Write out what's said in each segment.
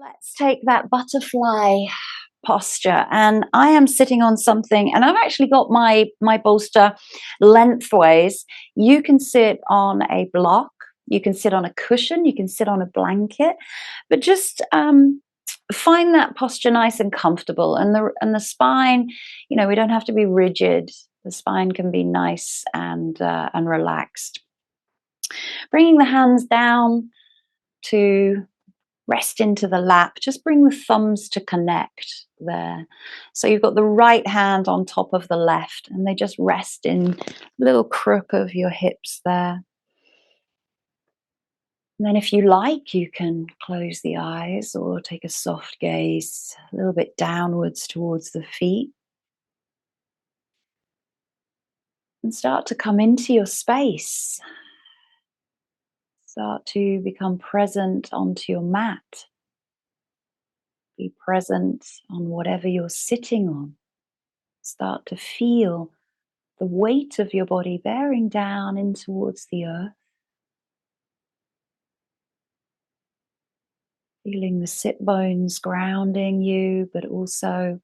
Let's take that butterfly posture, and I am sitting on something, and I've actually got my bolster lengthways. You can sit on a block, you can sit on a cushion, you can sit on a blanket, but just find that posture nice and comfortable. And the spine, we don't have to be rigid. The spine can be nice and relaxed. Bringing the hands down to rest into the lap. Just bring the thumbs to connect there. So you've got the right hand on top of the left, and they just rest in little crook of your hips there. And then if you like, you can close the eyes or take a soft gaze a little bit downwards towards the feet. And start to come into your space. Start to become present onto your mat. Be present on whatever you're sitting on. Start to feel the weight of your body bearing down in towards the earth. Feeling the sit bones grounding you, but also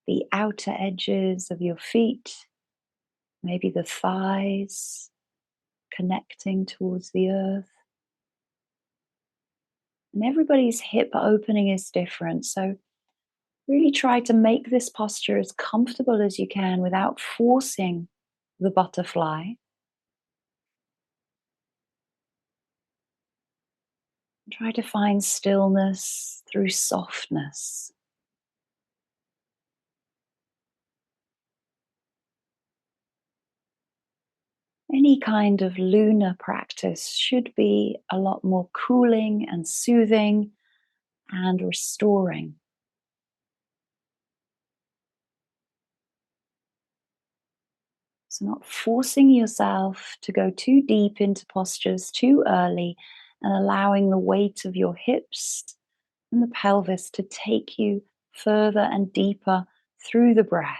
the outer edges of your feet, maybe the thighs connecting towards the earth. And everybody's hip opening is different, so really try to make this posture as comfortable as you can without forcing the butterfly. Try to find stillness through softness. Any kind of lunar practice should be a lot more cooling and soothing and restoring. So, not forcing yourself to go too deep into postures too early, and allowing the weight of your hips and the pelvis to take you further and deeper through the breath.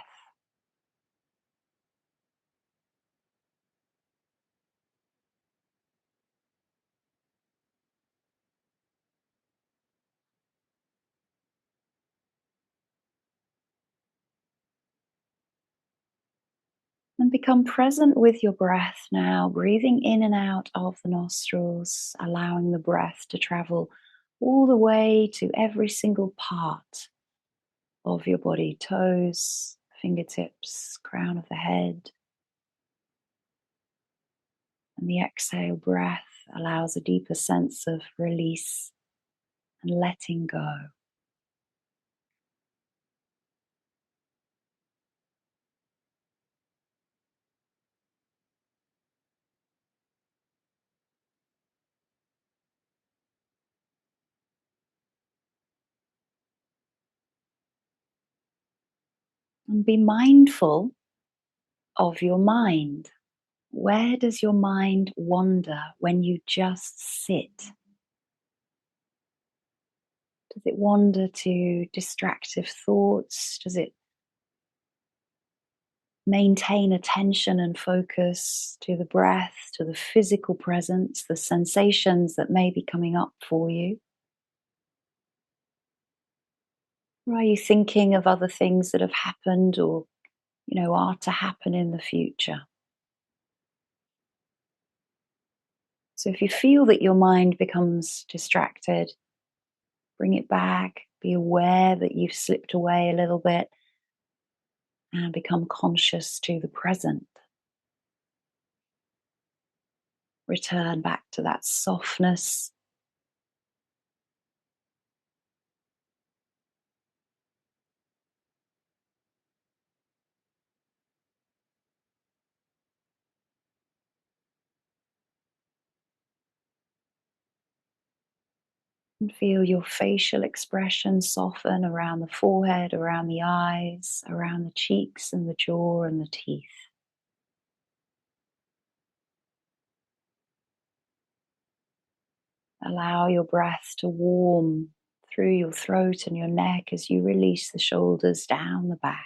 And become present with your breath now, breathing in and out of the nostrils, allowing the breath to travel all the way to every single part of your body: toes, fingertips, crown of the head. And the exhale breath allows a deeper sense of release and letting go. And be mindful of your mind. Where does your mind wander when you just sit? Does it wander to distractive thoughts? Does it maintain attention and focus to the breath, to the physical presence, the sensations that may be coming up for you? Or are you thinking of other things that have happened or, are to happen in the future? So if you feel that your mind becomes distracted, bring it back, be aware that you've slipped away a little bit, and become conscious to the present. Return back to that softness. And feel your facial expression soften around the forehead, around the eyes, around the cheeks and the jaw and the teeth. Allow your breath to warm through your throat and your neck as you release the shoulders down the back.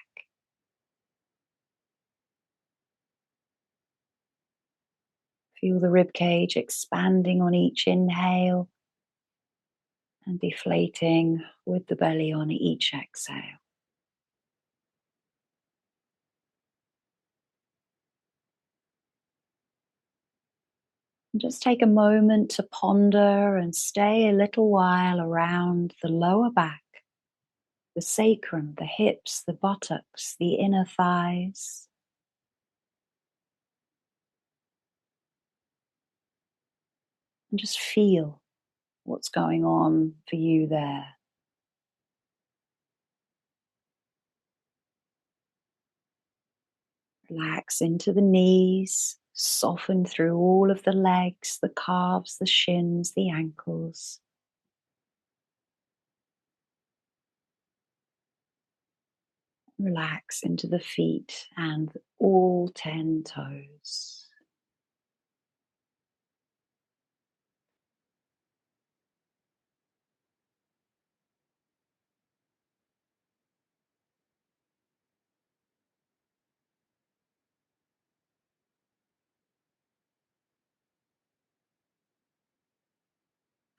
Feel the rib cage expanding on each inhale and deflating with the belly on each exhale. And just take a moment to ponder and stay a little while around the lower back, the sacrum, the hips, the buttocks, the inner thighs. And just feel what's going on for you there. Relax into the knees, soften through all of the legs, the calves, the shins, the ankles. Relax into the feet and all 10 toes.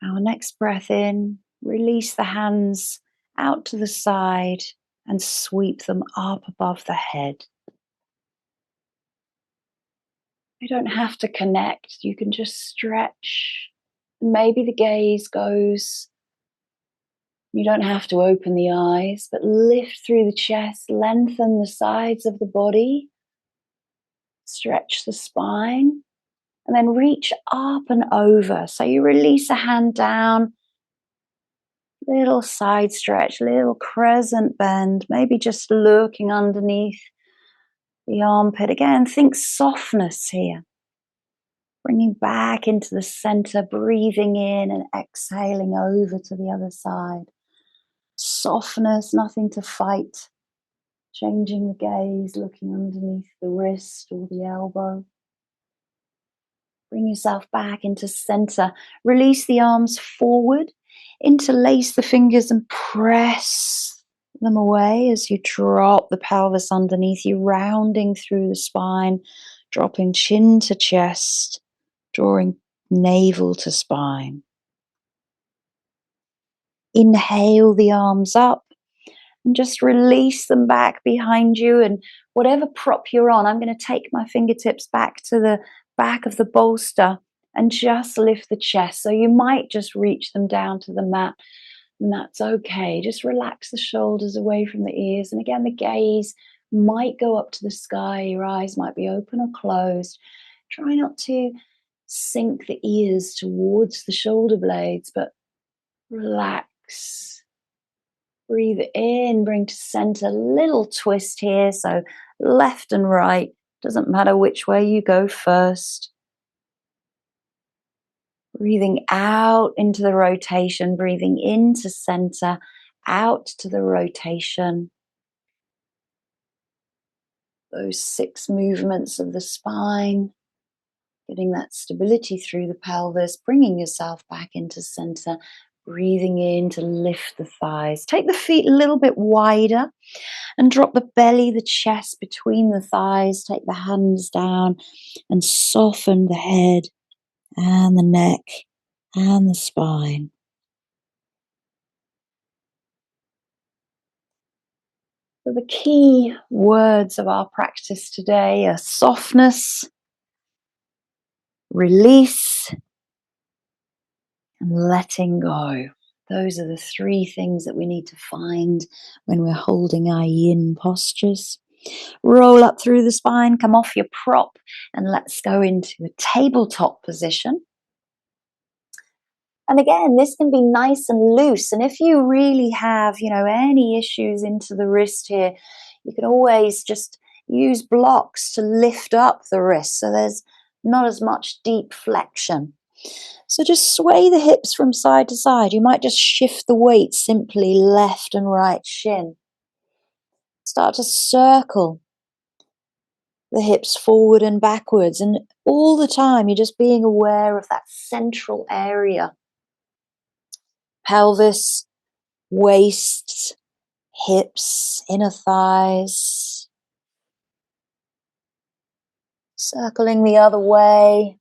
Our next breath in, release the hands out to the side and sweep them up above the head. You don't have to connect, you can just stretch. Maybe the gaze goes. You don't have to open the eyes, but lift through the chest, lengthen the sides of the body, stretch the spine, and then reach up and over. So you release a hand down, little side stretch, little crescent bend, maybe just looking underneath the armpit. Again, think softness here. Bringing back into the center, breathing in and exhaling over to the other side. Softness, nothing to fight. Changing the gaze, looking underneath the wrist or the elbow. Bring yourself back into center. Release the arms forward. Interlace the fingers and press them away as you drop the pelvis underneath you, rounding through the spine, dropping chin to chest, drawing navel to spine. Inhale the arms up and just release them back behind you. And whatever prop you're on, I'm going to take my fingertips back to the back of the bolster and just lift the chest. So you might just reach them down to the mat, and that's okay. Just relax the shoulders away from the ears. And again, the gaze might go up to the sky. Your eyes might be open or closed. Try not to sink the ears towards the shoulder blades, but relax. Breathe in, bring to center, little twist here. So left and right, doesn't matter which way you go first. Breathing out into the rotation, breathing into center, out to the rotation. Those 6 movements of the spine, getting that stability through the pelvis, bringing yourself back into center, breathing in to lift the thighs. Take the feet a little bit wider and drop the belly, the chest between the thighs. Take the hands down and soften the head and the neck and the spine. So the key words of our practice today are softness, release, and letting go. Those are the 3 things that we need to find when we're holding our yin postures. Roll up through the spine, come off your prop, and let's go into a tabletop position. And again, this can be nice and loose. And if you really have, any issues into the wrist here, you can always just use blocks to lift up the wrist so there's not as much deep flexion. So just sway the hips from side to side. You might just shift the weight simply left and right shin. Start to circle the hips forward and backwards. And all the time, you're just being aware of that central area. Pelvis, waist, hips, inner thighs. Circling the other way.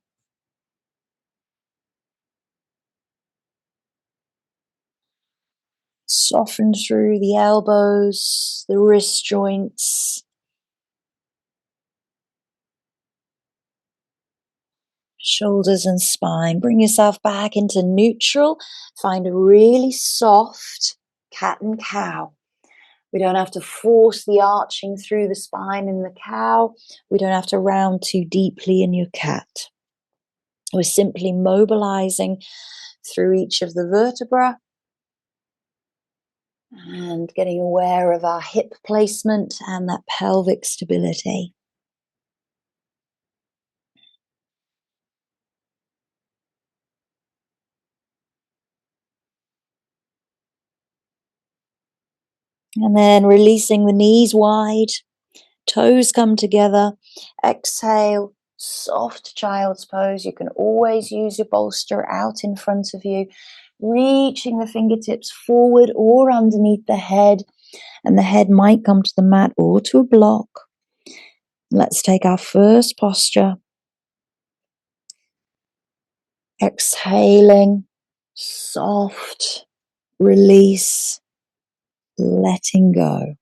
Soften through the elbows, the wrist joints, shoulders and spine. Bring yourself back into neutral. Find a really soft cat and cow. We don't have to force the arching through the spine in the cow. We don't have to round too deeply in your cat. We're simply mobilizing through each of the vertebrae and getting aware of our hip placement and that pelvic stability. And then releasing the knees wide, toes come together. Exhale, soft child's pose. You can always use your bolster out in front of you, reaching the fingertips forward or underneath the head. And the head might come to the mat or to a block. Let's take our first posture. Exhaling, soft, release, letting go.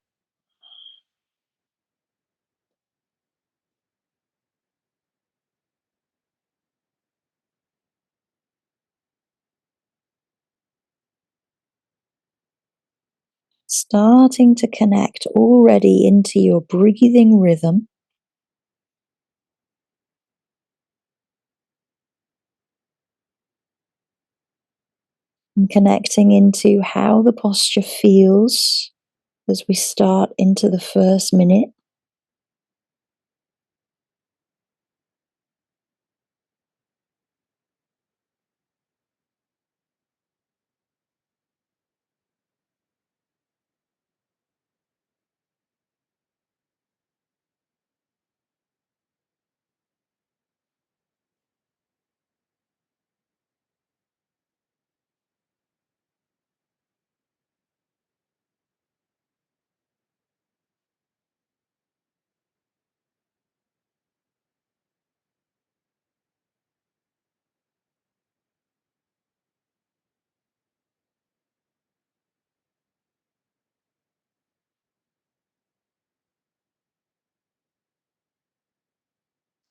Starting to connect already into your breathing rhythm. And connecting into how the posture feels as we start into the first minute.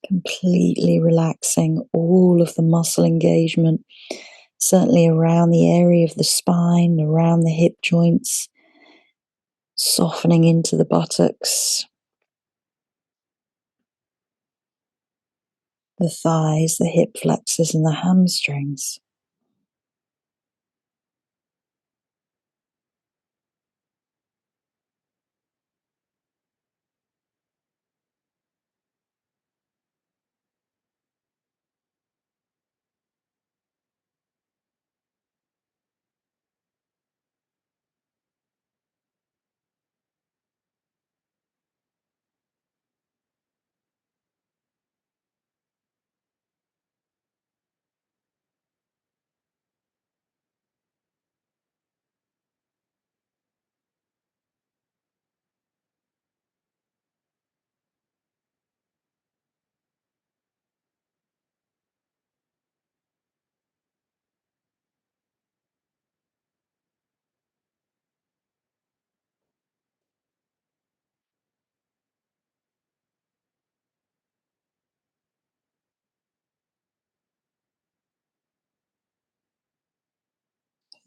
Completely relaxing all of the muscle engagement, certainly around the area of the spine, around the hip joints, softening into the buttocks, the thighs, the hip flexors, and the hamstrings.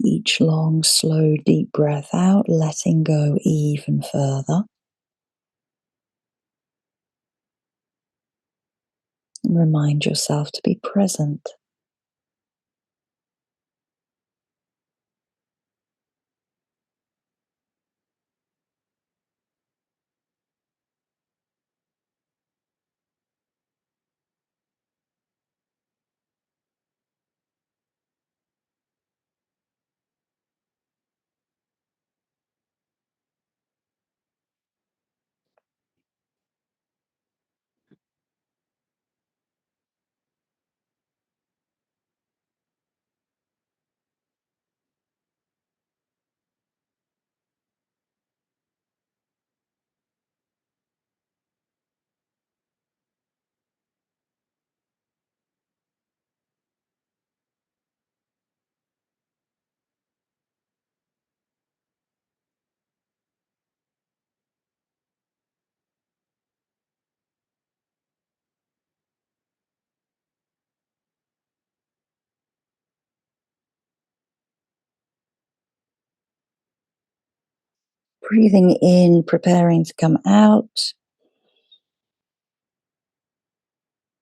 Each long, slow, deep breath out, letting go even further. And remind yourself to be present. Breathing in, preparing to come out.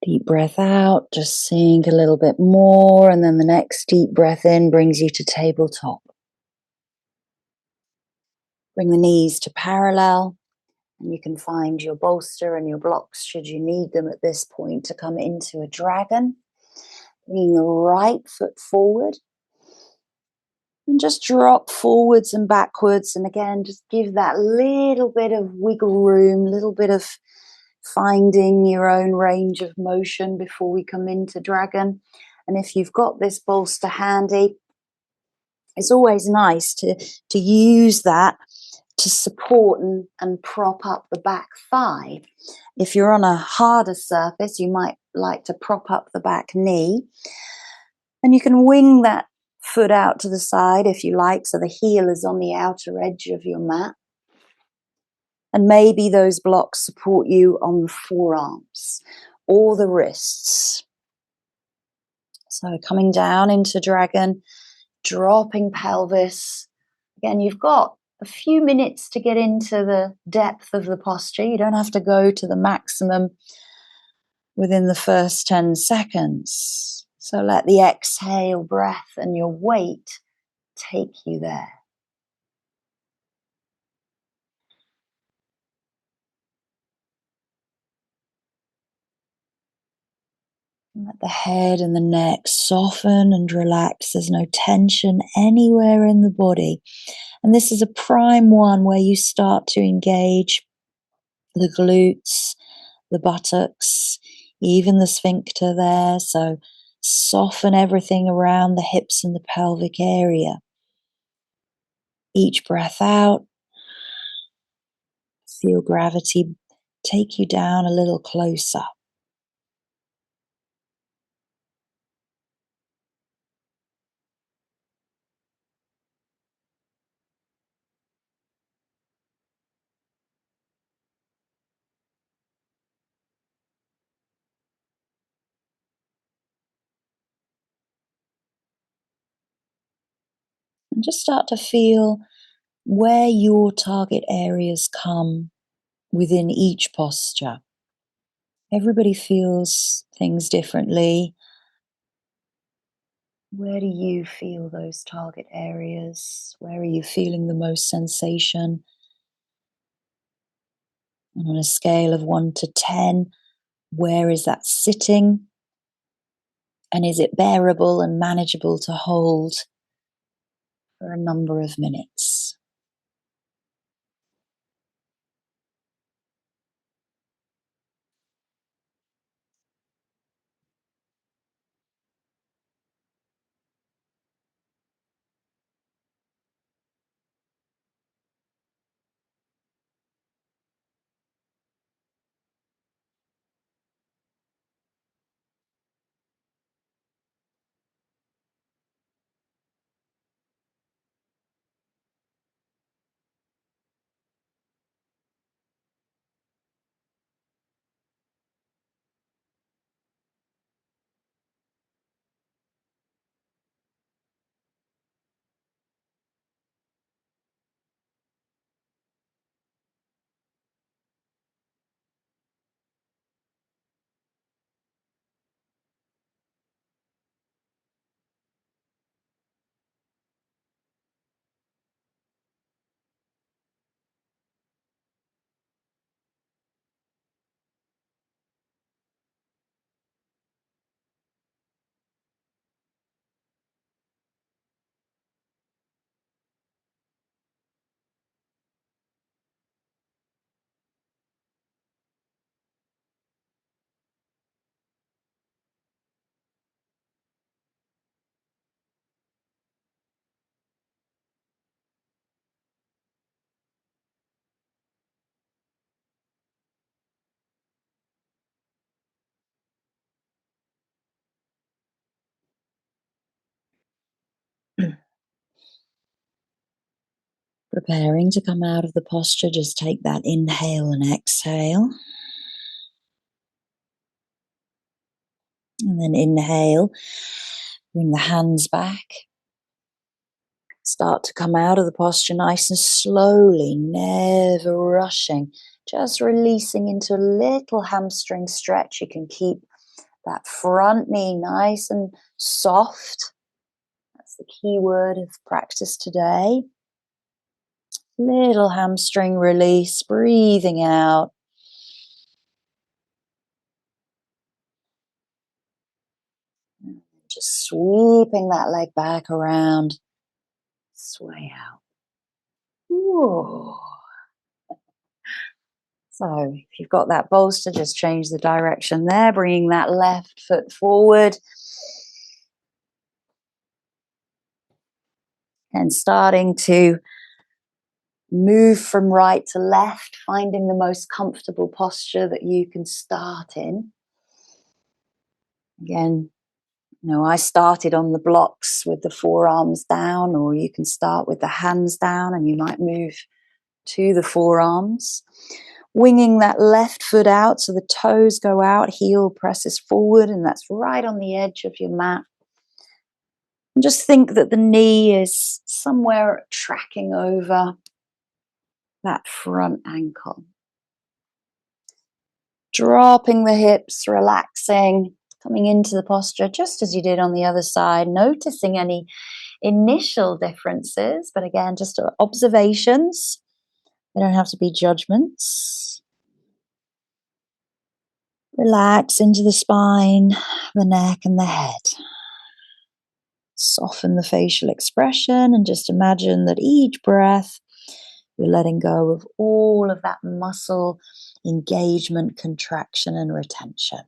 Deep breath out, just sink a little bit more, and then the next deep breath in brings you to tabletop. Bring the knees to parallel, and you can find your bolster and your blocks should you need them at this point to come into a dragon. Bringing the right foot forward, and just drop forwards and backwards, and again, just give that little bit of wiggle room, little bit of finding your own range of motion before we come into dragon. And if you've got this bolster handy, it's always nice to use that to support and prop up the back thigh. If you're on a harder surface, you might like to prop up the back knee. And you can wing that foot out to the side if you like, so the heel is on the outer edge of your mat. And maybe those blocks support you on the forearms or the wrists. So coming down into dragon, dropping pelvis. Again, you've got a few minutes to get into the depth of the posture. You don't have to go to the maximum within the first 10 seconds. So let the exhale breath and your weight take you there. Let the head and the neck soften and relax. There's no tension anywhere in the body. And this is a prime one where you start to engage the glutes, the buttocks, even the sphincter there. So soften everything around the hips and the pelvic area. Each breath out, feel gravity take you down a little closer. And just start to feel where your target areas come within each posture. Everybody feels things differently. Where do you feel those target areas? Where are you feeling the most sensation? And on a scale of 1 to 10, where is that sitting? And is it bearable and manageable to hold for a number of minutes? Preparing to come out of the posture, just take that inhale and exhale. And then inhale, bring the hands back. Start to come out of the posture nice and slowly, never rushing, just releasing into a little hamstring stretch. You can keep that front knee nice and soft. That's the key word of practice today. Little hamstring release, breathing out. Just sweeping that leg back around. Sway out. Whoa. So if you've got that bolster, just change the direction there, bringing that left foot forward. And starting to move from right to left, finding the most comfortable posture that you can start in. Again, I started on the blocks with the forearms down, or you can start with the hands down and you might move to the forearms. Winging that left foot out so the toes go out, heel presses forward, and that's right on the edge of your mat. And just think that the knee is somewhere tracking over that front ankle. Dropping the hips, relaxing, coming into the posture just as you did on the other side, noticing any initial differences, but again, just observations. They don't have to be judgments. Relax into the spine, the neck, and the head. Soften the facial expression and just imagine that each breath you're letting go of all of that muscle engagement, contraction, and retention.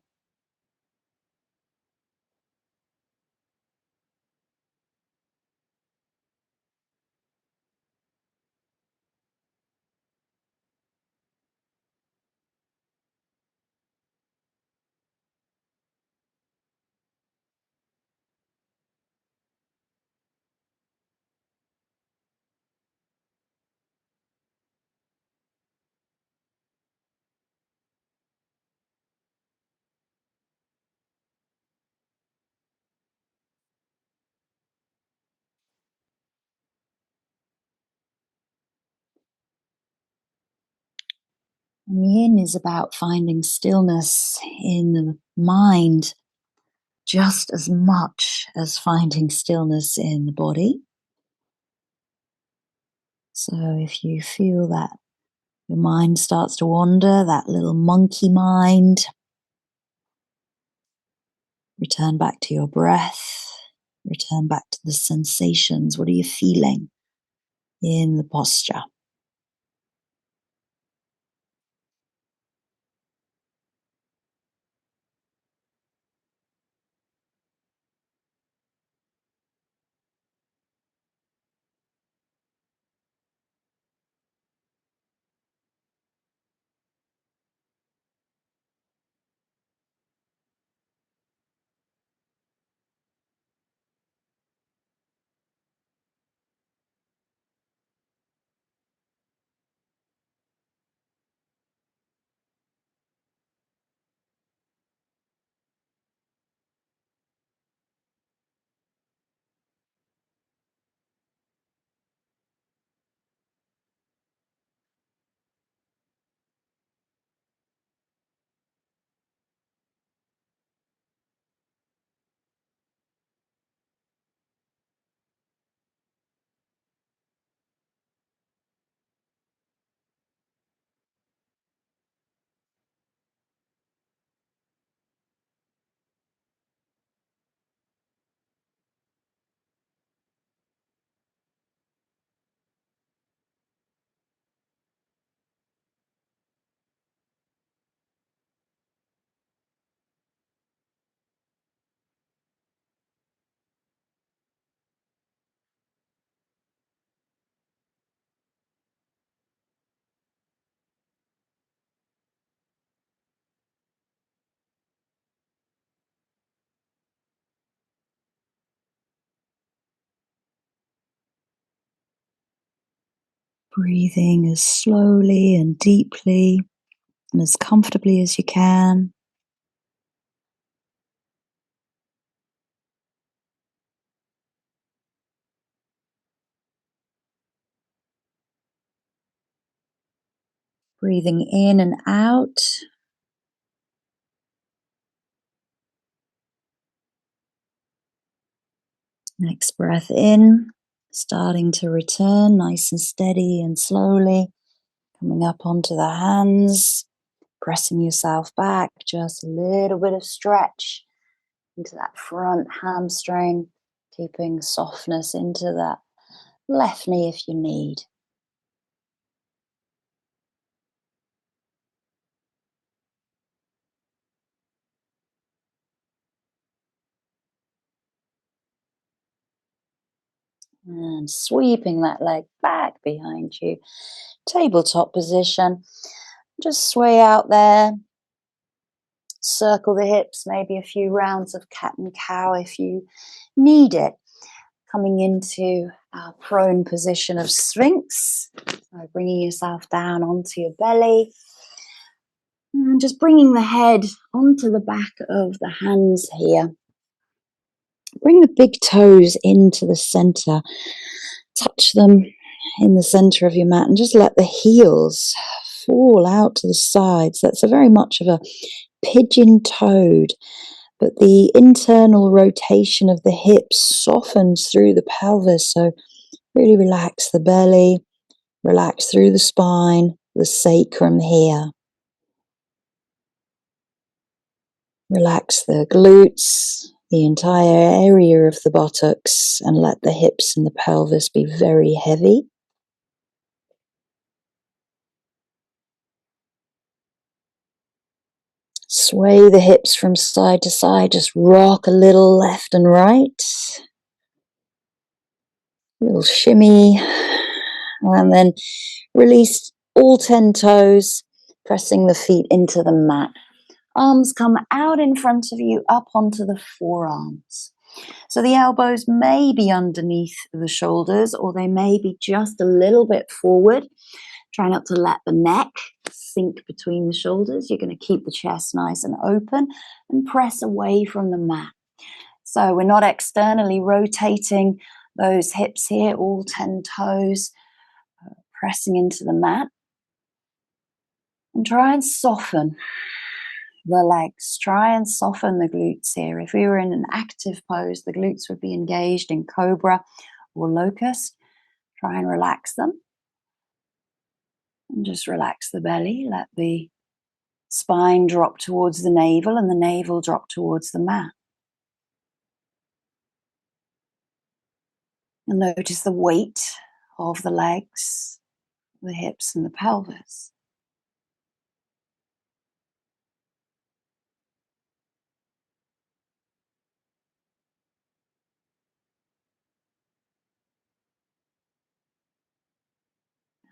And Yin is about finding stillness in the mind just as much as finding stillness in the body. So if you feel that your mind starts to wander, that little monkey mind, return back to your breath, return back to the sensations. What are you feeling in the posture? Breathing as slowly and deeply and as comfortably as you can. Breathing in and out. Next breath in, starting to return nice and steady and slowly, coming up onto the hands, pressing yourself back, just a little bit of stretch into that front hamstring, keeping softness into that left knee if you need. And sweeping that leg back behind you. Tabletop position. Just sway out there. Circle the hips, maybe a few rounds of cat and cow if you need it. Coming into our prone position of Sphinx. So bringing yourself down onto your belly. And just bringing the head onto the back of the hands here. Bring the big toes into the center. Touch them in the center of your mat and just let the heels fall out to the sides. That's a very much of a pigeon toed, but the internal rotation of the hips softens through the pelvis. So really relax the belly, relax through the spine, the sacrum here. Relax the glutes, the entire area of the buttocks, and let the hips and the pelvis be very heavy. Sway the hips from side to side, just rock a little left and right. A little shimmy, and then release all 10 toes, pressing the feet into the mat. Arms come out in front of you, up onto the forearms. So the elbows may be underneath the shoulders, or they may be just a little bit forward. Try not to let the neck sink between the shoulders. You're going to keep the chest nice and open and press away from the mat. So we're not externally rotating those hips here, all 10 toes, pressing into the mat. And try and soften the legs. Try and soften the glutes here. If we were in an active pose, the glutes would be engaged in cobra or locust. Try and relax them. And just relax the belly. Let the spine drop towards the navel and the navel drop towards the mat. And notice the weight of the legs, the hips and the pelvis.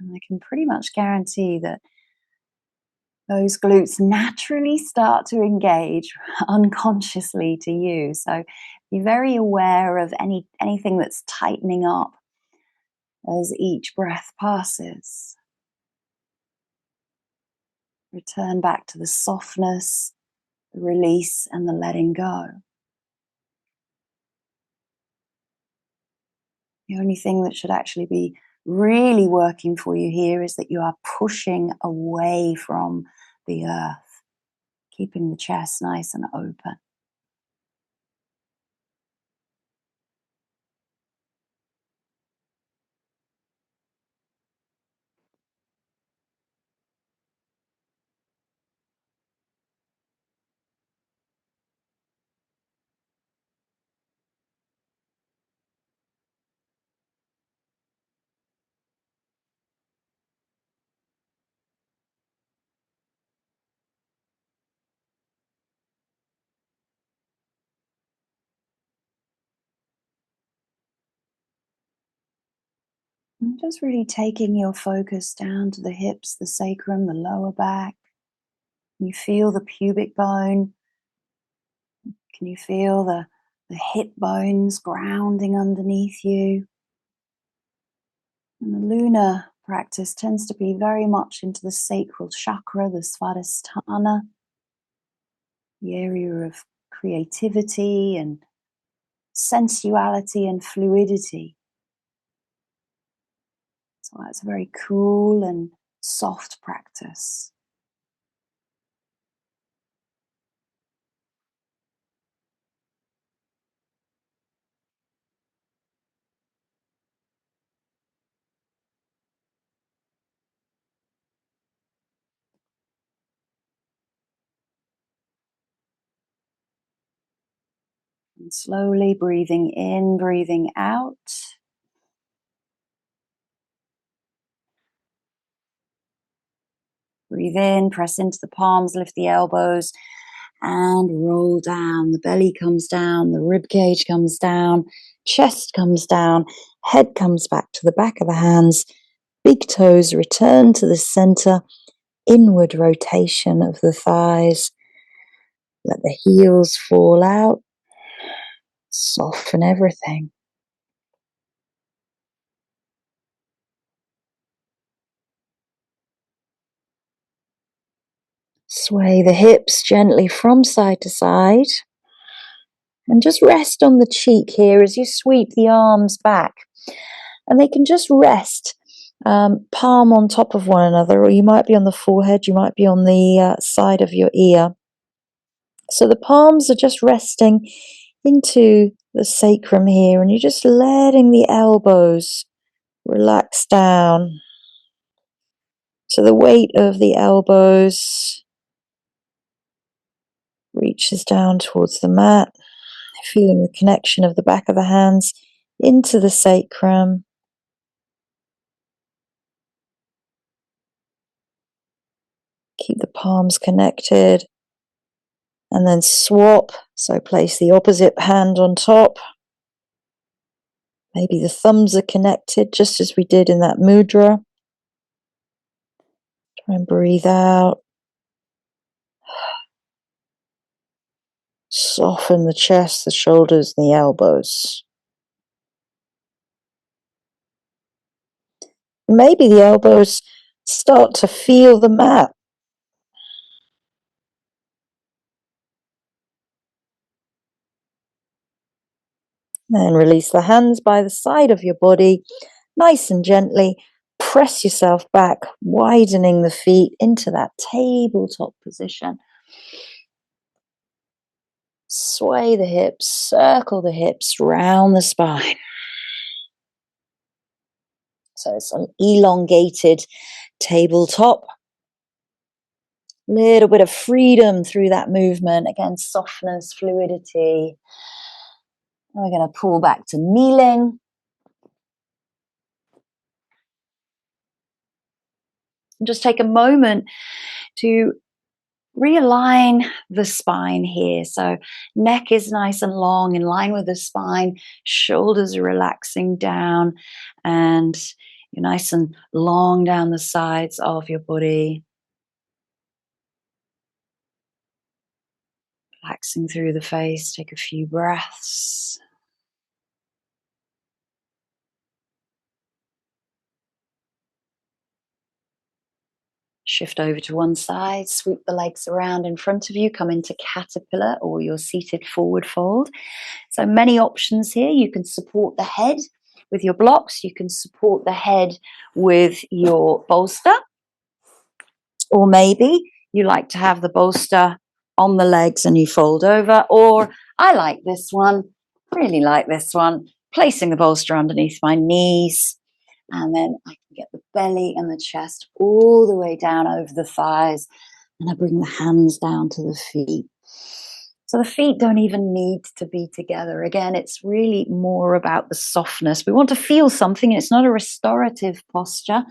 And I can pretty much guarantee that those glutes naturally start to engage unconsciously to you. So be very aware of anything that's tightening up as each breath passes. Return back to the softness, the release, and the letting go. The only thing that should actually be really working for you here is that you are pushing away from the earth, keeping the chest nice and open. And just really taking your focus down to the hips, the sacrum, the lower back. Can you feel the pubic bone? Can you feel the hip bones grounding underneath you? And the lunar practice tends to be very much into the sacral chakra, the svadhisthana, the area of creativity and sensuality and fluidity. So it's a very cool and soft practice. And slowly breathing in, breathing out. Breathe in, press into the palms, lift the elbows, and roll down. The belly comes down, the rib cage comes down, chest comes down, head comes back to the back of the hands, big toes return to the center, inward rotation of the thighs. Let the heels fall out, soften everything. Sway the hips gently from side to side. And just rest on the cheek here as you sweep the arms back. And they can just rest palm on top of one another, or you might be on the forehead, you might be on the side of your ear. So the palms are just resting into the sacrum here, and you're just letting the elbows relax down. So the weight of the elbows reaches down towards the mat, feeling the connection of the back of the hands into the sacrum. Keep the palms connected. And then swap. So place the opposite hand on top. Maybe the thumbs are connected, just as we did in that mudra. Try and breathe out. Soften the chest, the shoulders, and the elbows. Maybe the elbows start to feel the mat. Then release the hands by the side of your body, nice and gently. Press yourself back, widening the feet into that tabletop position. Sway the hips, circle the hips round the spine. So it's an elongated tabletop. Little bit of freedom through that movement. Again, softness, fluidity. And we're going to pull back to kneeling. And just take a moment to realign the spine here. So neck is nice and long, in line with the spine. Shoulders are relaxing down, and you're nice and long down the sides of your body. Relaxing through the face. Take a few breaths. Shift over to one side, sweep the legs around in front of you, come into caterpillar or your seated forward fold. So many options here. You can support the head with your blocks, you can support the head with your bolster, or maybe you like to have the bolster on the legs and you fold over, or I like this one, really like this one, placing the bolster underneath my knees. And then I can get the belly and the chest all the way down over the thighs. And I bring the hands down to the feet. So the feet don't even need to be together. Again, it's really more about the softness. We want to feel something. It's not a restorative posture.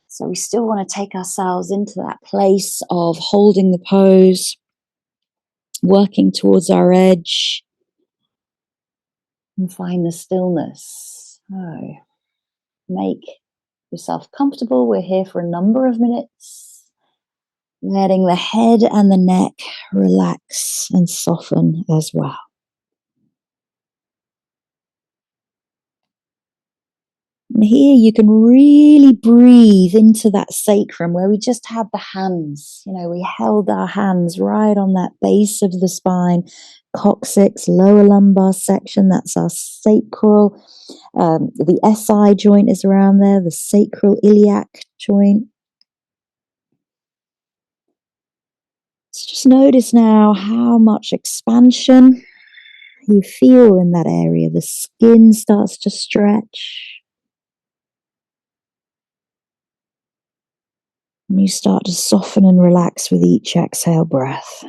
So we still want to take ourselves into that place of holding the pose, working towards our edge, and find the stillness. Oh. Make yourself comfortable. We're here for a number of minutes. Letting the head and the neck relax and soften as well. And here you can really breathe into that sacrum where we just had the hands. You know, we held our hands right on that base of the spine, coccyx, lower lumbar section. That's our sacral. The SI joint is around there, the sacral iliac joint. just notice now how much expansion you feel in that area. The skin starts to stretch. And you start to soften and relax with each exhale breath.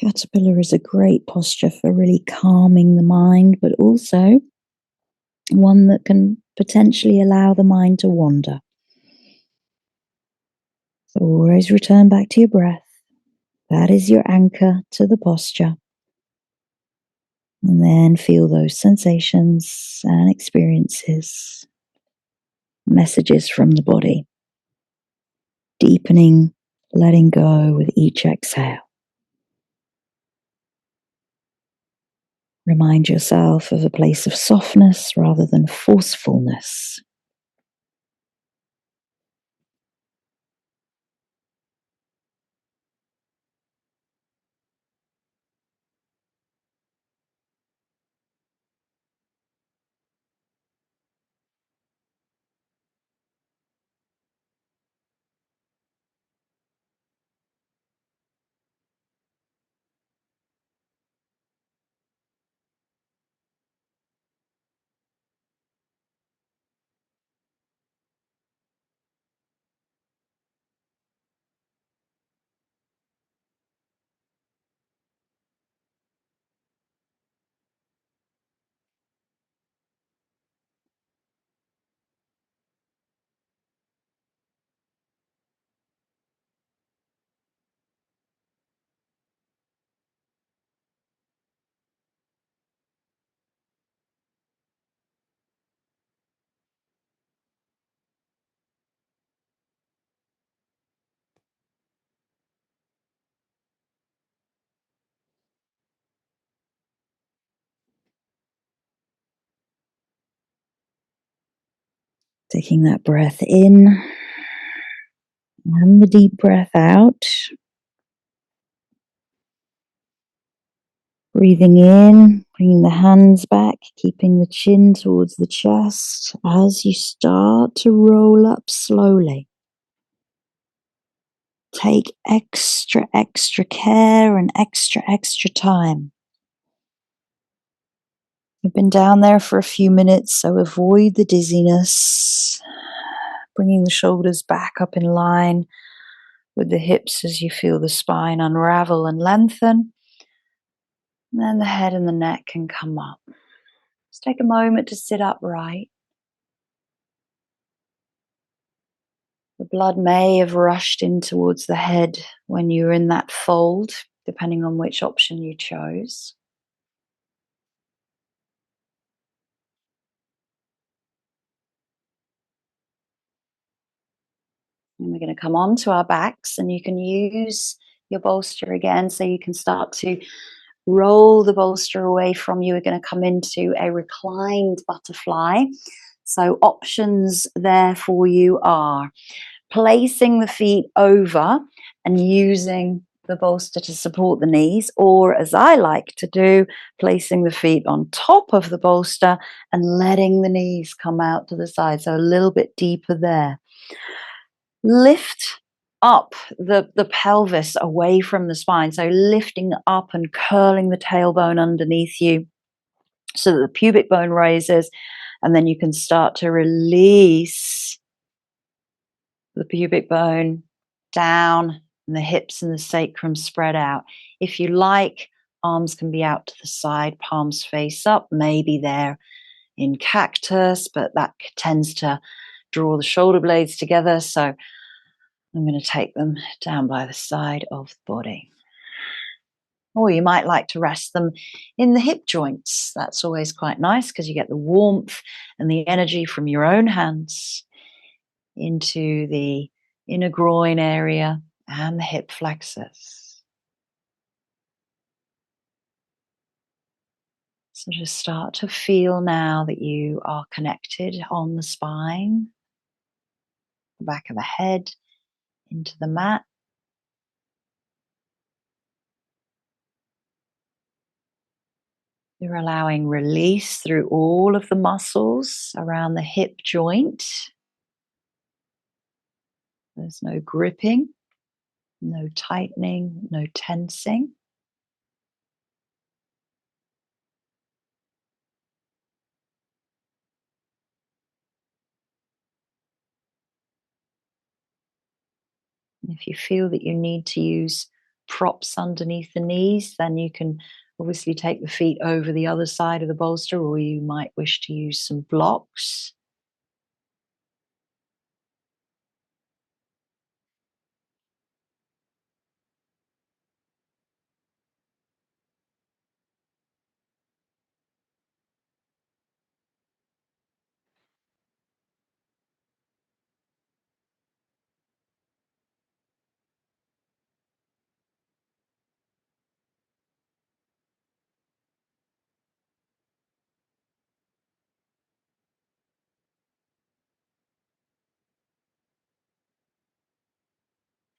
Caterpillar is a great posture for really calming the mind, but also one that can potentially allow the mind to wander. So always return back to your breath. That is your anchor to the posture. And then feel those sensations and experiences, messages from the body, deepening, letting go with each exhale. Remind yourself of a place of softness rather than forcefulness. Taking that breath in and the deep breath out. Breathing in, bringing the hands back, keeping the chin towards the chest as you start to roll up slowly. Take extra care and extra time. You've been down there for a few minutes, so avoid the dizziness. Bringing the shoulders back up in line with the hips as you feel the spine unravel and lengthen. And then the head and the neck can come up. Just take a moment to sit upright. The blood may have rushed in towards the head when you were in that fold, depending on which option you chose. And we're going to come onto our backs, and you can use your bolster again, so you can start to roll the bolster away from you. We're going to come into a reclined butterfly. So options there for you are placing the feet over and using the bolster to support the knees, or as I like to do, placing the feet on top of the bolster and letting the knees come out to the side, so a little bit deeper there. Lift up the pelvis away from the spine, so lifting up and curling the tailbone underneath you so that the pubic bone raises, and then you can start to release the pubic bone down, and the hips and the sacrum spread out. If you like, arms can be out to the side, palms face up. Maybe they're in cactus, but that tends to draw the shoulder blades together. So I'm going to take them down by the side of the body. Or you might like to rest them in the hip joints. That's always quite nice because you get the warmth and the energy from your own hands into the inner groin area and the hip flexors. So just start to feel now that you are connected on the spine, the back of the head, into the mat. You're allowing release through all of the muscles around the hip joint. There's no gripping, no tightening, no tensing. And if you feel that you need to use props underneath the knees, then you can obviously take the feet over the other side of the bolster, or you might wish to use some blocks.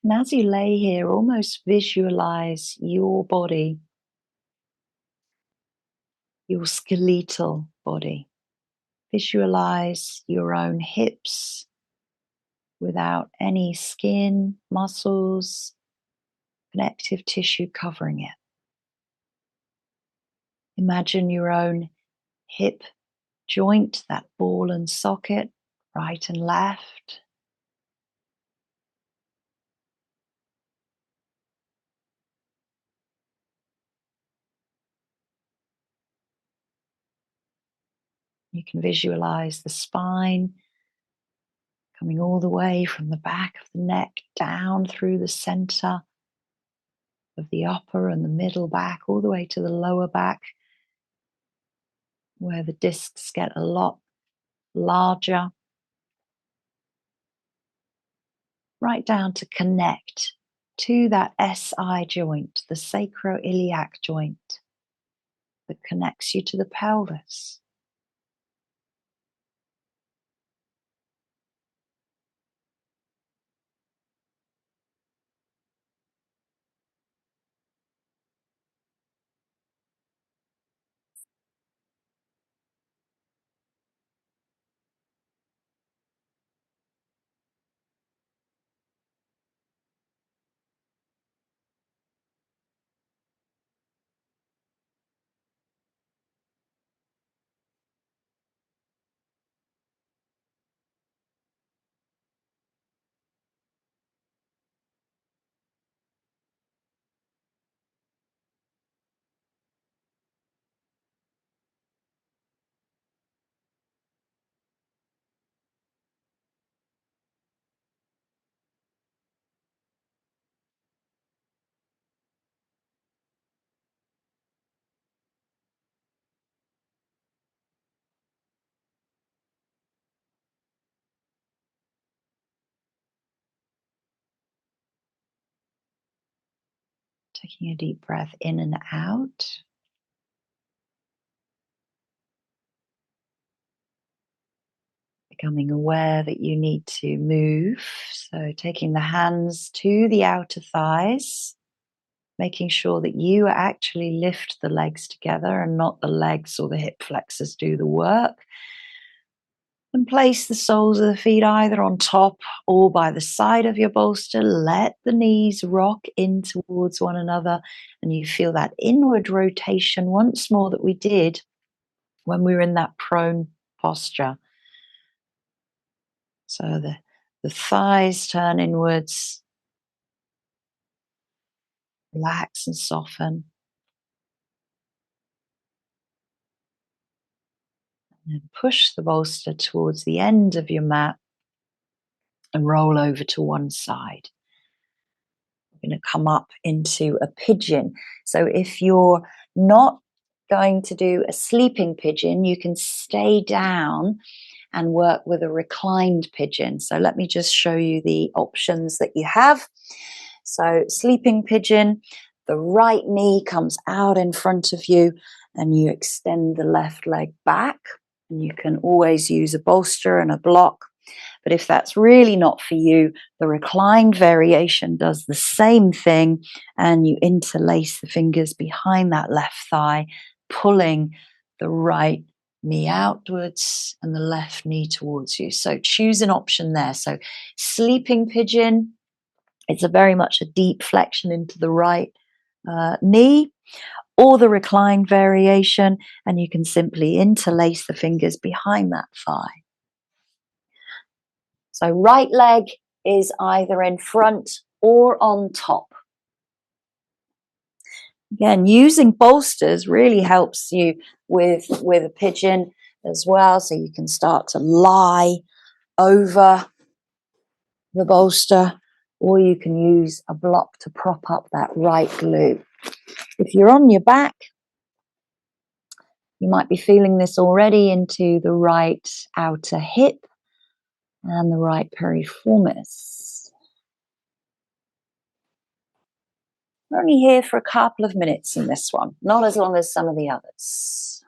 And as you lay here, almost visualize your body, your skeletal body. Visualize your own hips without any skin, muscles, connective tissue covering it. Imagine your own hip joint, that ball and socket, right and left. You can visualize the spine coming all the way from the back of the neck down through the center of the upper and the middle back, all the way to the lower back, where the discs get a lot larger, right down to connect to that SI joint, the sacroiliac joint that connects you to the pelvis. Taking a deep breath in and out. Becoming aware that you need to move. So taking the hands to the outer thighs, making sure that you actually lift the legs together and not the legs or the hip flexors do the work. And place the soles of the feet either on top or by the side of your bolster. Let the knees rock in towards one another, and you feel that inward rotation once more that we did when we were in that prone posture. So the thighs turn inwards, relax and soften. And then push the bolster towards the end of your mat and roll over to one side. We're going to come up into a pigeon. So if you're not going to do a sleeping pigeon, you can stay down and work with a reclined pigeon. So let me just show you the options that you have. So sleeping pigeon, the right knee comes out in front of you and you extend the left leg back. And you can always use a bolster and a block. But if that's really not for you, the reclined variation does the same thing, and you interlace the fingers behind that left thigh, pulling the right knee outwards and the left knee towards you. So choose an option there. So sleeping pigeon, it's a very much a deep flexion into the right knee, or the reclined variation, and you can simply interlace the fingers behind that thigh. So right leg is either in front or on top. Again, using bolsters really helps you with a pigeon as well. So you can start to lie over the bolster, or you can use a block to prop up that right glute. If you're on your back, you might be feeling this already into the right outer hip and the right piriformis. We're only here for a couple of minutes in this one, not as long as some of the others.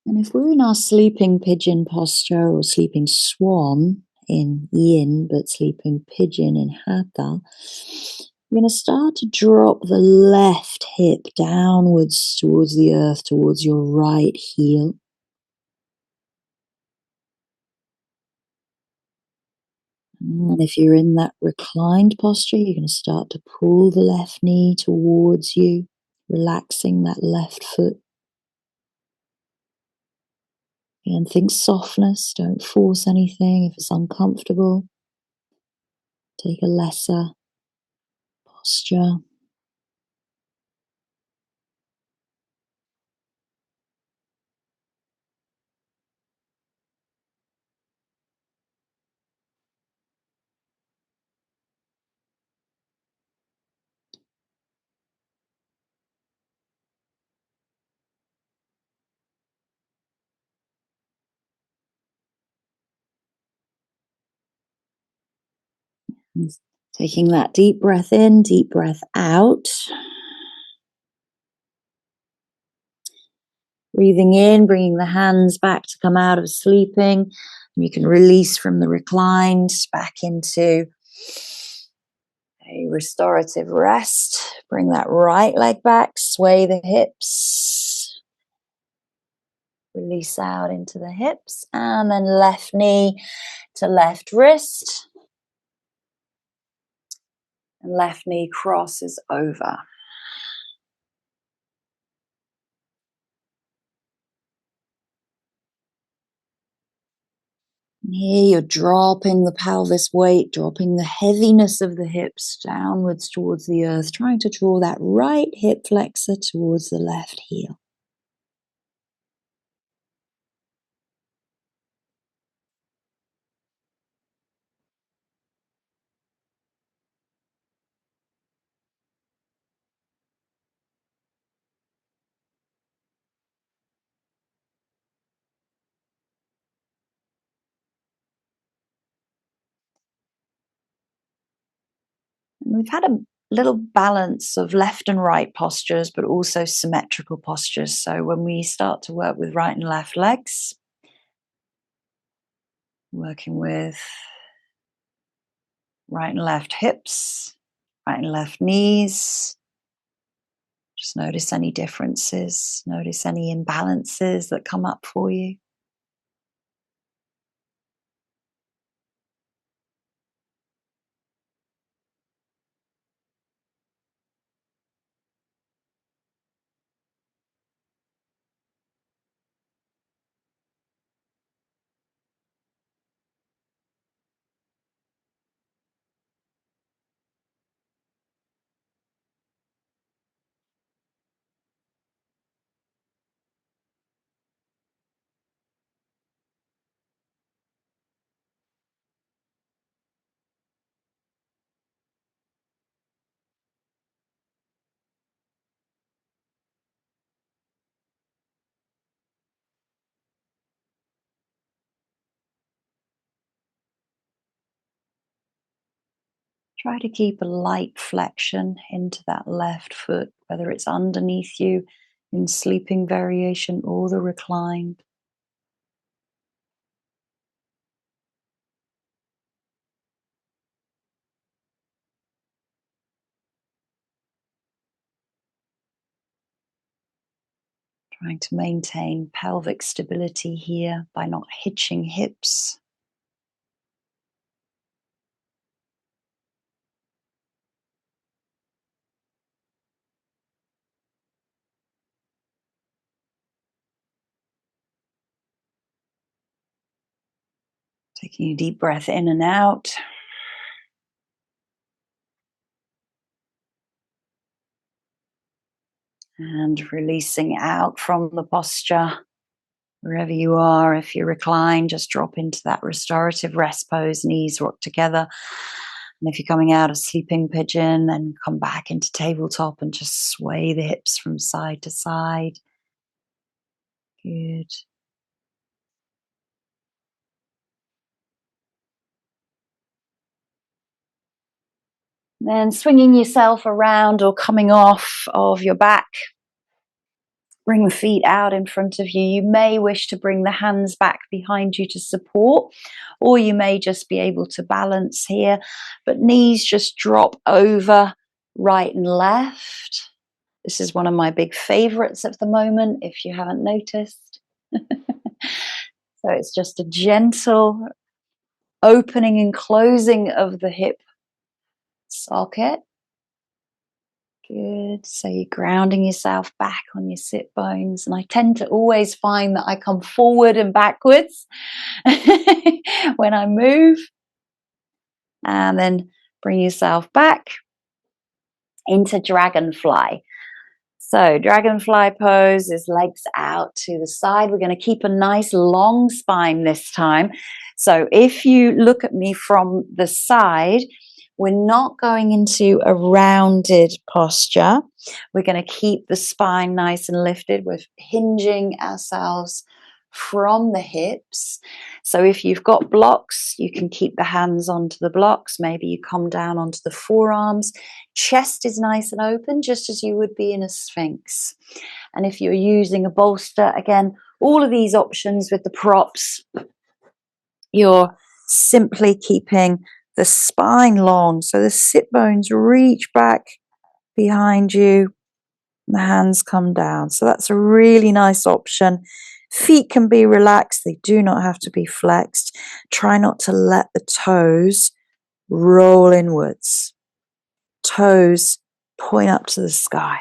And if we're in our sleeping pigeon posture or sleeping swan in yin, but sleeping pigeon in hatha, you're going to start to drop the left hip downwards towards the earth, towards your right heel. And if you're in that reclined posture, you're going to start to pull the left knee towards you, relaxing that left foot. And think softness, don't force anything. If it's uncomfortable, take a lesser posture. Taking that deep breath in, deep breath out. Breathing in, bringing the hands back to come out of sleeping. You can release from the reclined back into a restorative rest. Bring that right leg back, sway the hips. Release out into the hips, and then left knee to left wrist. And left knee crosses over. And here you're dropping the pelvis weight, dropping the heaviness of the hips downwards towards the earth, trying to draw that right hip flexor towards the left heel. we've had a little balance of left and right postures, but also symmetrical postures. So when we start to work with right and left legs, working with right and left hips, right and left knees, just notice any differences, notice any imbalances that come up for you. Try to keep a light flexion into that left foot, whether it's underneath you in sleeping variation or the reclined. Trying to maintain pelvic stability here by not hitching hips. Taking a deep breath in and out. And releasing out from the posture. Wherever you are, if you recline, just drop into that restorative rest pose, knees rock together. And if you're coming out of sleeping pigeon, then come back into tabletop and just sway the hips from side to side. Good. Then swinging yourself around or coming off of your back. Bring the feet out in front of you. You may wish to bring the hands back behind you to support, or you may just be able to balance here. But knees just drop over right and left. This is one of my big favorites at the moment, if you haven't noticed. So it's just a gentle opening and closing of the hip socket. Good. So you're grounding yourself back on your sit bones. And I tend to always find that I come forward and backwards when I move. And then bring yourself back into dragonfly. So dragonfly pose is legs out to the side. We're going to keep a nice long spine this time. So if you look at me from the side, we're not going into a rounded posture. We're going to keep the spine nice and lifted. We're hinging ourselves from the hips. So if you've got blocks, you can keep the hands onto the blocks. Maybe you come down onto the forearms. Chest is nice and open, just as you would be in a sphinx. And if you're using a bolster, again, all of these options with the props, you're simply keeping the spine long. So the sit bones reach back behind you. The hands come down. So that's a really nice option. Feet can be relaxed. They do not have to be flexed. Try not to let the toes roll inwards. Toes point up to the sky.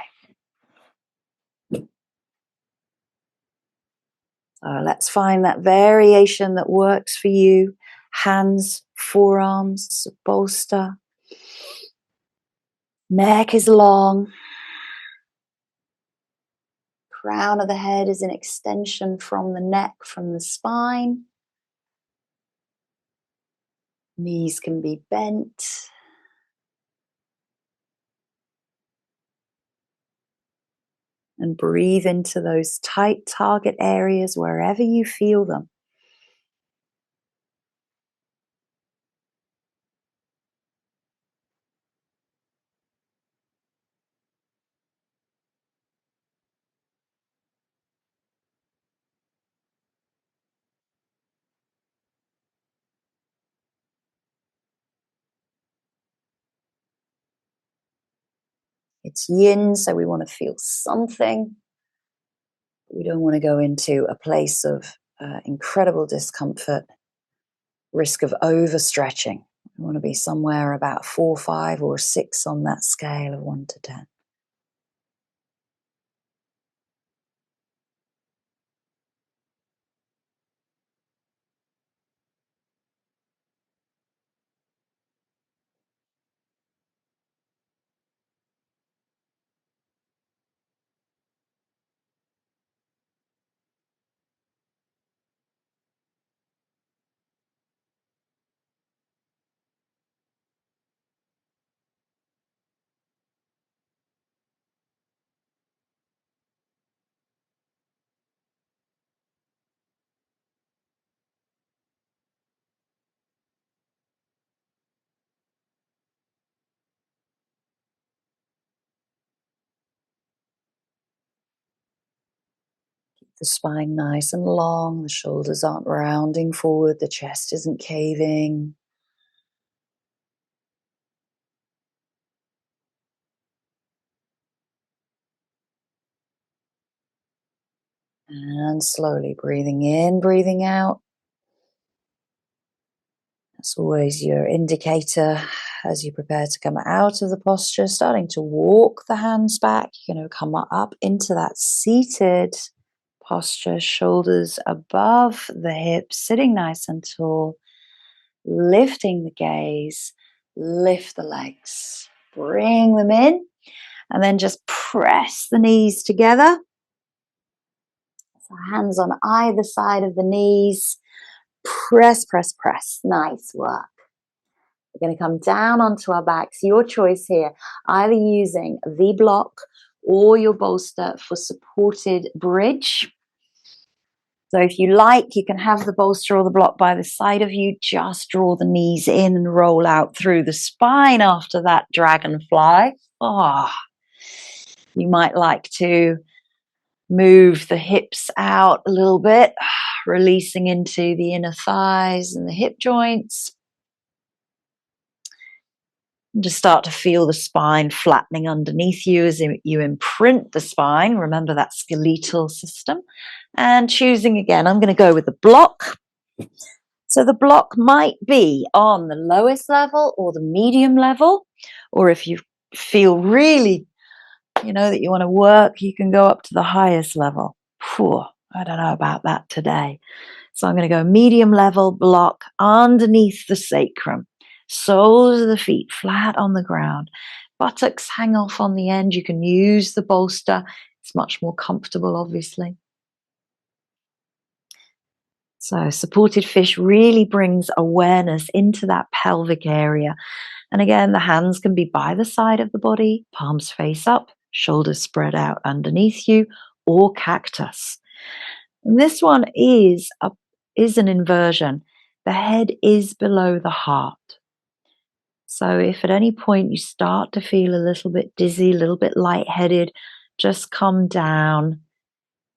So let's find that variation that works for you. Hands, forearms, bolster. Neck is long. Crown of the head is an extension from the neck, from the spine. Knees can be bent. And breathe into those tight target areas wherever you feel them. It's yin, so we want to feel something. We don't want to go into a place of incredible discomfort, risk of overstretching. We want to be somewhere about 4, 5, or 6 on that scale of 1 to 10. The spine nice and long, the shoulders aren't rounding forward, the chest isn't caving. And slowly breathing in, breathing out. That's always your indicator as you prepare to come out of the posture, starting to walk the hands back. You're going to come up into that seated posture, shoulders above the hips, sitting nice and tall, lifting the gaze, lift the legs, bring them in, and then just press the knees together. So hands on either side of the knees. Press, press, press. Nice work. We're going to come down onto our backs. Your choice here, either using the block or your bolster for supported bridge. So if you like, you can have the bolster or the block by the side of you. Just draw the knees in and roll out through the spine after that dragonfly. You might like to move the hips out a little bit, releasing into the inner thighs and the hip joints. And just start to feel the spine flattening underneath you as you imprint the spine. Remember that skeletal system. And choosing again, I'm going to go with the block. So the block might be on the lowest level or the medium level, or if you feel really, that you want to work, you can go up to the highest level. I don't know about that today. So I'm going to go medium level block underneath the sacrum. Soles of the feet flat on the ground. Buttocks hang off on the end. You can use the bolster. It's much more comfortable, obviously. So supported fish really brings awareness into that pelvic area. And again, the hands can be by the side of the body, palms face up, shoulders spread out underneath you, or cactus. And this one is an inversion. The head is below the heart. So if at any point you start to feel a little bit dizzy, a little bit lightheaded, just come down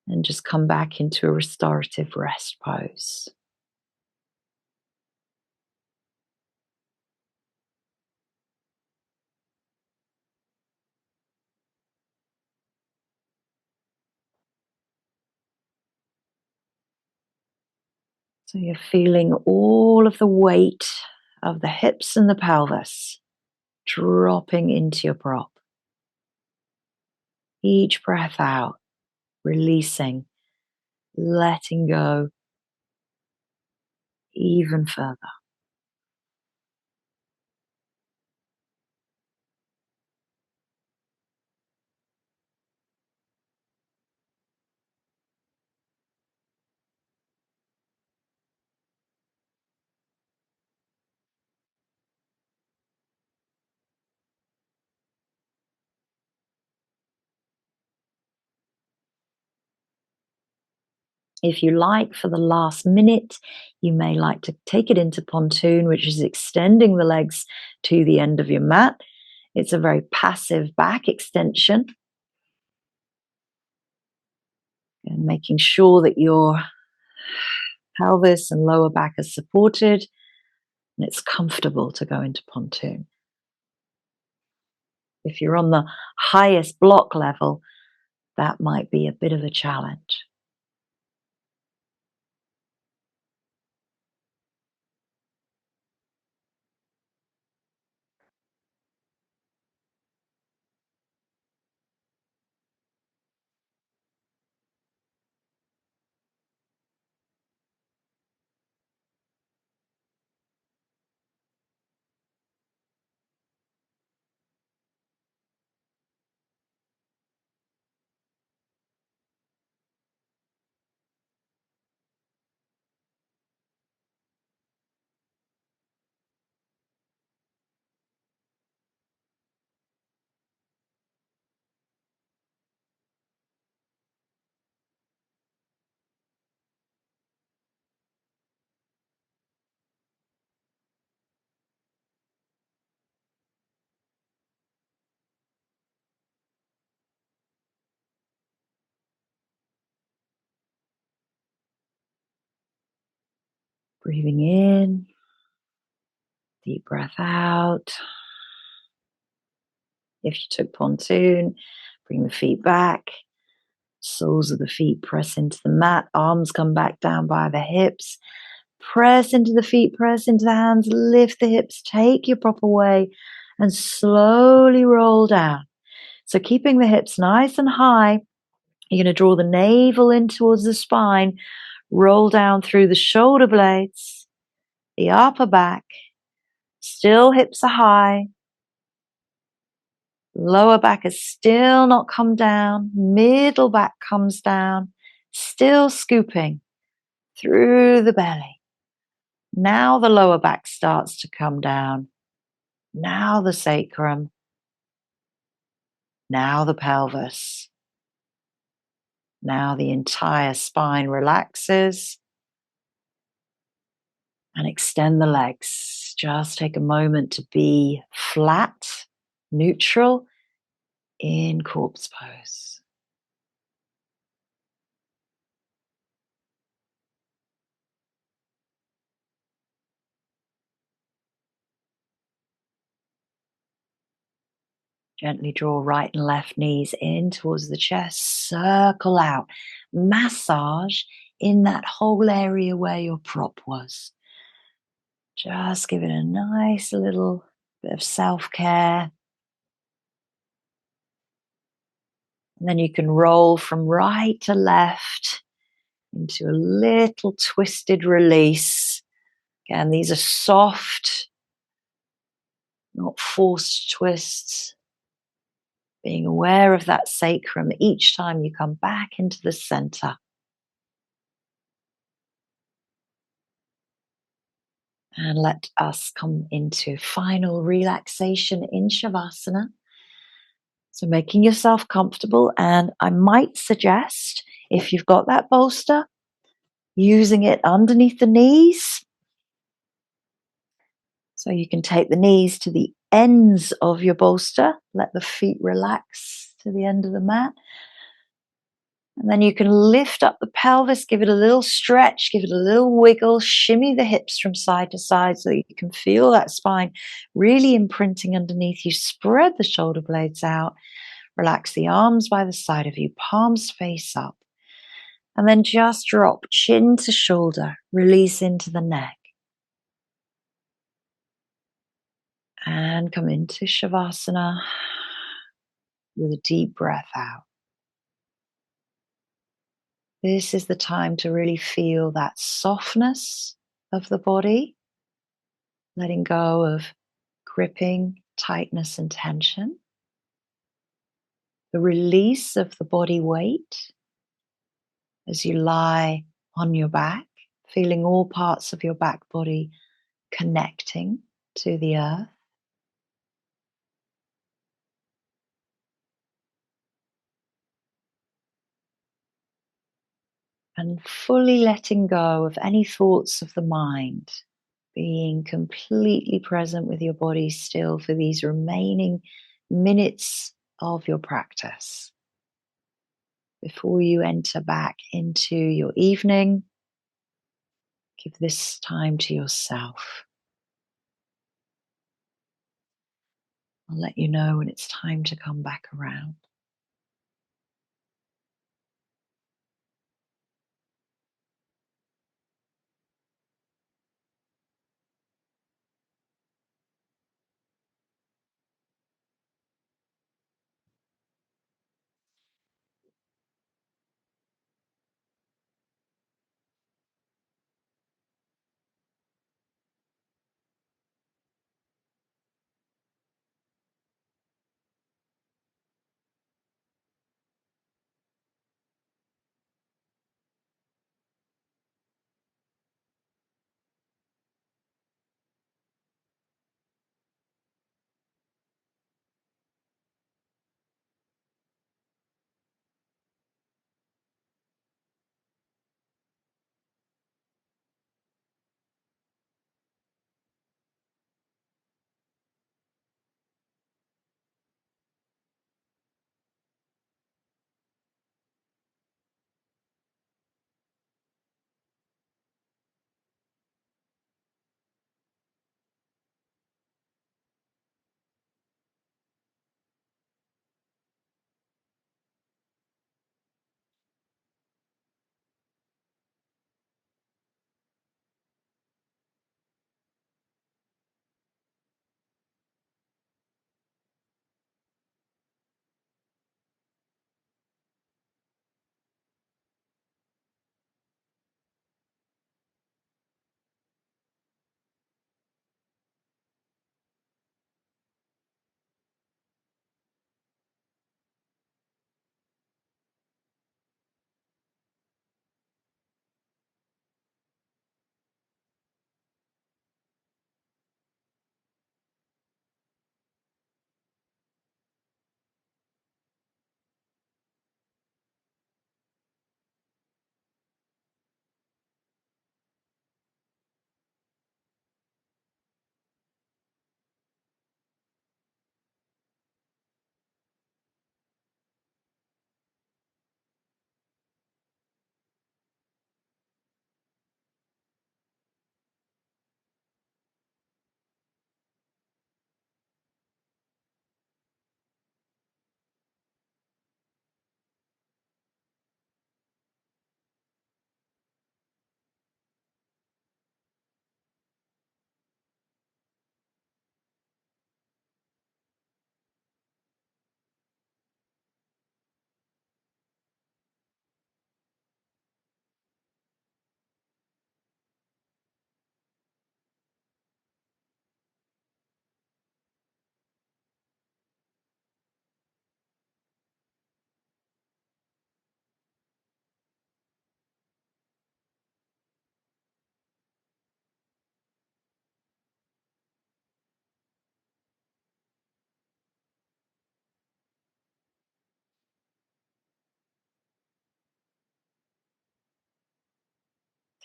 and just come back into a restorative rest pose. So you're feeling all of the weight of the hips and the pelvis dropping into your prop. Each breath out, releasing, letting go even further. If you like, for the last minute, you may like to take it into pontoon, which is extending the legs to the end of your mat. It's a very passive back extension. And making sure that your pelvis and lower back are supported and it's comfortable to go into pontoon. If you're on the highest block level, that might be a bit of a challenge. Breathing in, deep breath out. If you took pontoon, bring the feet back. Soles of the feet press into the mat. Arms come back down by the hips. Press into the feet, press into the hands. Lift the hips. Take your proper way and slowly roll down. So keeping the hips nice and high, you're going to draw the navel in towards the spine. Roll down through the shoulder blades, the upper back. Still hips are high. Lower back has still not come down. Middle back comes down. Still scooping through the belly. Now the lower back starts to come down. Now the sacrum. Now the pelvis. Now the entire spine relaxes. And extend the legs. Just take a moment to be flat, neutral in corpse pose. Gently draw right and left knees in towards the chest. Circle out. Massage in that whole area where your prop was. Just give it a nice little bit of self-care. And then you can roll from right to left into a little twisted release. Again, these are soft, not forced twists. Being aware of that sacrum each time you come back into the center. And let us come into final relaxation in Shavasana. So making yourself comfortable, and I might suggest, if you've got that bolster, using it underneath the knees. So you can take the knees to the ends of your bolster, let the feet relax to the end of the mat. And then you can lift up the pelvis, give it a little stretch, give it a little wiggle, shimmy the hips from side to side so that you can feel that spine really imprinting underneath you. Spread the shoulder blades out, relax the arms by the side of you, palms face up. And then just drop chin to shoulder, release into the neck. And come into Shavasana with a deep breath out. This is the time to really feel that softness of the body, letting go of gripping, tightness, and tension. The release of the body weight as you lie on your back, feeling all parts of your back body connecting to the earth. And fully letting go of any thoughts of the mind, being completely present with your body still for these remaining minutes of your practice. Before you enter back into your evening, give this time to yourself. I'll let you know when it's time to come back around.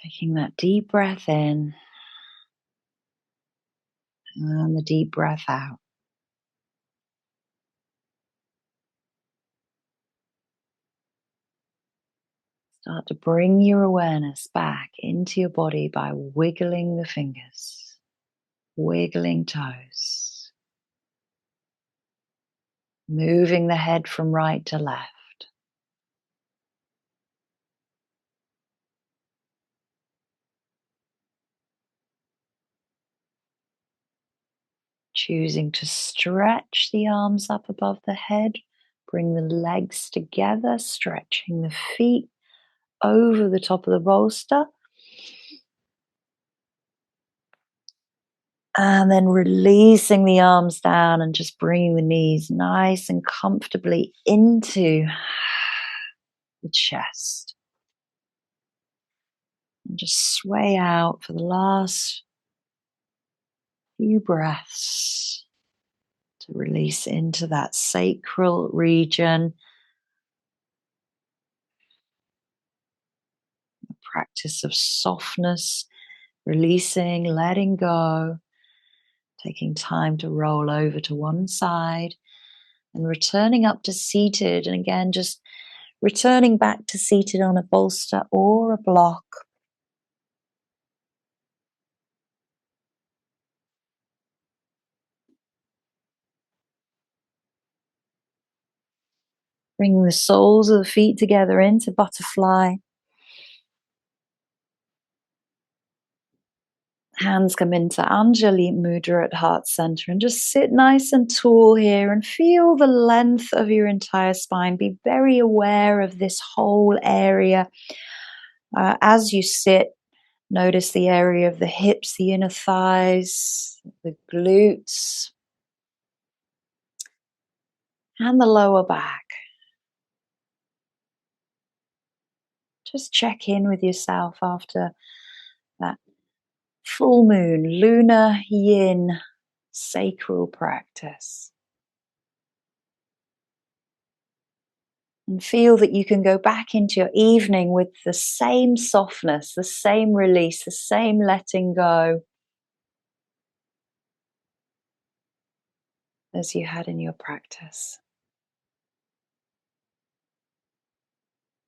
Taking that deep breath in and the deep breath out. Start to bring your awareness back into your body by wiggling the fingers, wiggling toes, moving the head from right to left. Choosing to stretch the arms up above the head, bring the legs together, stretching the feet over the top of the bolster. And then releasing the arms down and just bringing the knees nice and comfortably into the chest. And just sway out for the last few breaths to release into that sacral region. A practice of softness, releasing, letting go, taking time to roll over to one side and returning up to seated. And again, just returning back to seated on a bolster or a block. Bringing the soles of the feet together into butterfly. Hands come into Anjali Mudra at heart center and just sit nice and tall here and feel the length of your entire spine. Be very aware of this whole area. As you sit, notice the area of the hips, the inner thighs, the glutes, and the lower back. Just check in with yourself after that full moon, lunar yin sacral practice. And feel that you can go back into your evening with the same softness, the same release, the same letting go as you had in your practice.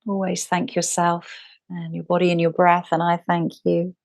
Always thank yourself and your body and your breath, and I thank you.